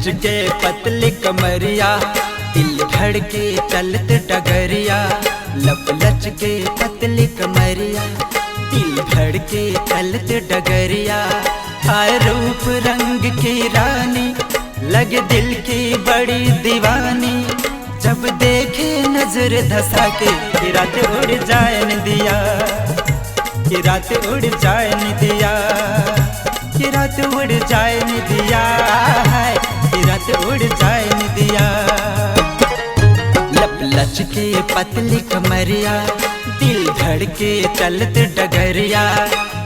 लचके पतली कमरिया, दिल धड़के चलत डगरिया। लब लचके पतली कमरिया, दिल धड़के चलत डगरिया। हाय रूप रंग की रानी, लगे दिल की बड़ी दीवानी। जब देखे नजर धसा के, कि रात उड़ जाए न दिया, कि रात उड़ जाए न दिया, कि रात उड़ जाए न दिया, कि रात उड़ जाए न दिया। लब लचके पतली कमरिया, दिल धड़के चलत डगरिया।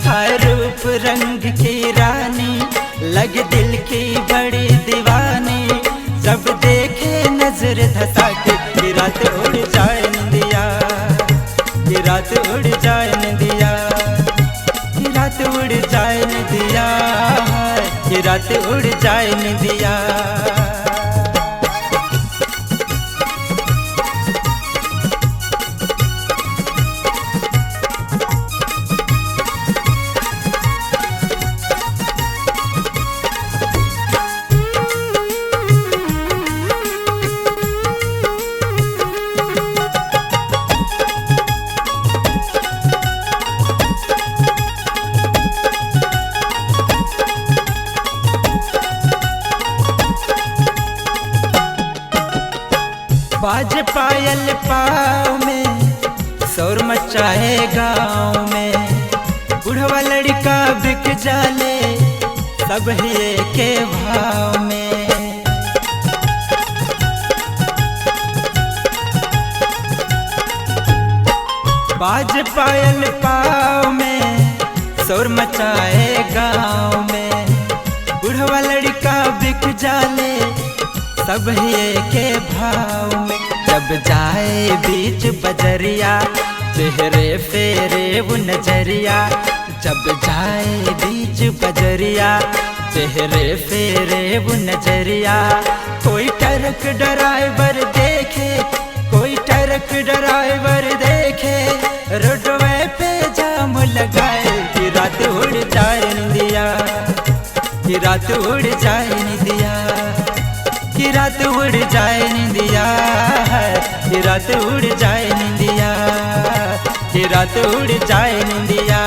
हाय रूप रंग की रानी, लगे दिल की बड़ी दीवानी। जब देखे नजर धसा के, कि रात उड़ जाए न दिया, कि रात उड़ जाए न दिया, कि रात उड़ जाए न दिया, कि रात उड़ जाए न दिया। बाज पायल पाँव में, शोर मचाए गाँव में। बुढ़वा लड़का बिक जाले, सब ही के भाव में। बाज पायल पाँव में, शोर मचाए गाँव में। बुढ़वा लड़का बिक जाले, सब ही के भाव में। जब जाए बीच बजरिया, चेहरे फेरे वो नजरिया। जब जाए बीच बजरिया, चेहरे फेरे वो नजरिया। कोई ट्रक ड्राइवर देखे, कोई ट्रक ड्राइवर देखे। रोडवे पे जाम लगाए, कि रात उड़ जाए न दिया, कि रात उड़ जाए न दिया, कि रात उड़ जाए न दिया, कि रात उड़ जाए न दिया, कि रात उड़ जाए न दिया।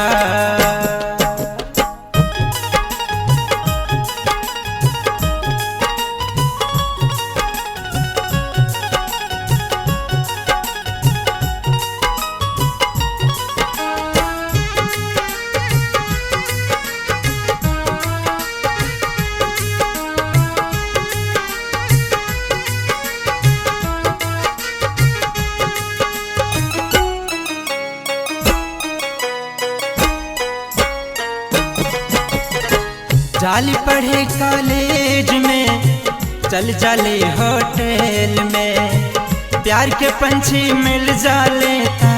जाली पढ़े कॉलेज में, चल जाले होटल में। प्यार के पंछी मिल जाले था,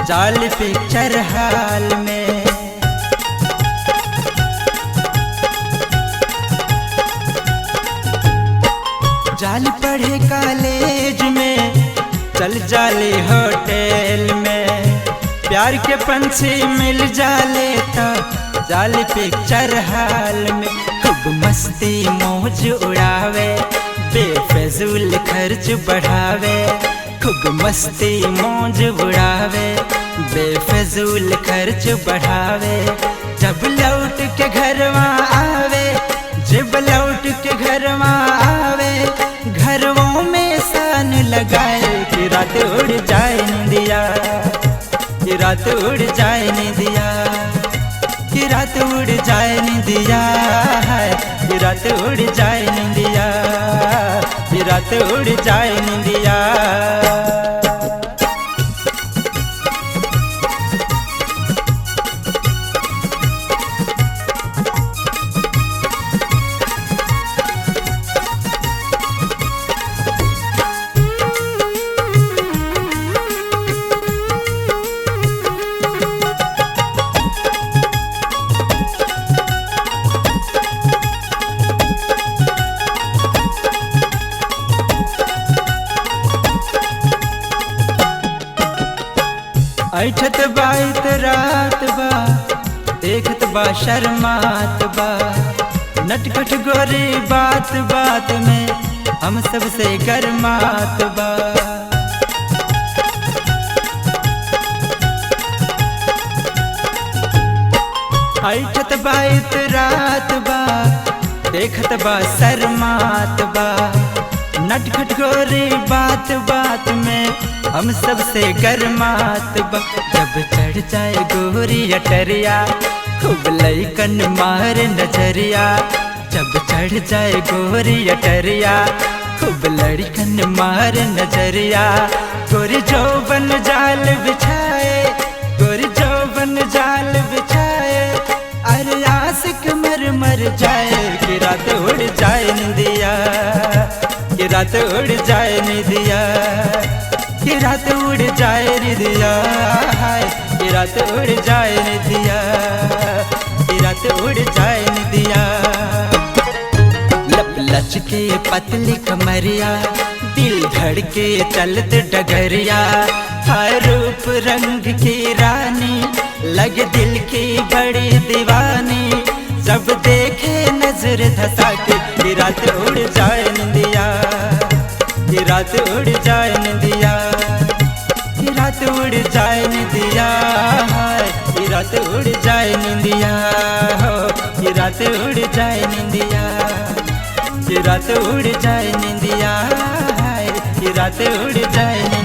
जाल पिक्चर हाल में। जाली पढ़े कॉलेज में, चल जाले होटल में। प्यार के पंछी मिल जाले था, जाल पिक्चर हाल में। खूब मस्ती मौज उड़ावे, बेफजूल खर्च बढ़ावे। खूब मस्ती मौज उड़ावे, बेफजूल खर्च बढ़ावे। जब लौट के घरवा आवे, जब लौट के घरवा आवे। घरों में सान लगाए, कि रात उड़ जाए न दिया, कि रात उड़ जाए न दिया, कि रात उड़ जाए न दिया, कि रात उड़ जाए न दिया, कि रात उड़ जाए न दिया। ऐठत बाइत रात बा, देखत बा शर्मात बा। नटखट गोरी बात बात में हम सबसे गरमात बा। ऐठत बा रात बा देखत बा शर्मात बा। नटखट गोरी बात बात में हम सबसे गरमात बा। जब चढ़ जाए गोरी अटरिया खूब लइकन मार नजरिया। जब चढ़ जाए गोरी अटरिया खूब लड़कन मार नजरिया। गोरी जौवन जाल बिछाए, गोरी जौवन जाल बिछाए। अरे आशिक मर मर जाए कि रात उड़ जाए निंदिया, कि रात उड़ जाए निंदिया, कि रात उड़ जाए निंदिया, कि रात उड़ जाए निंदिया, कि रात उड़ जाए निंदिया। लप लचके पतली कमरिया दिल धड़के चलत डगरिया। हर रूप रंग की रानी लगे दिल की बड़ी दीवानी। जब देखे नजर धसा के कि रात उड़ जाए निंदिया, कि रात उड़ जाए निंदिया, कि रात उड़ जाए निंदिया, कि रात उड़ जाए निंदिया, कि रात उड़ जाए निंदिया, कि रात उड़ जाए निंदिया, कि रात उड़ जाए।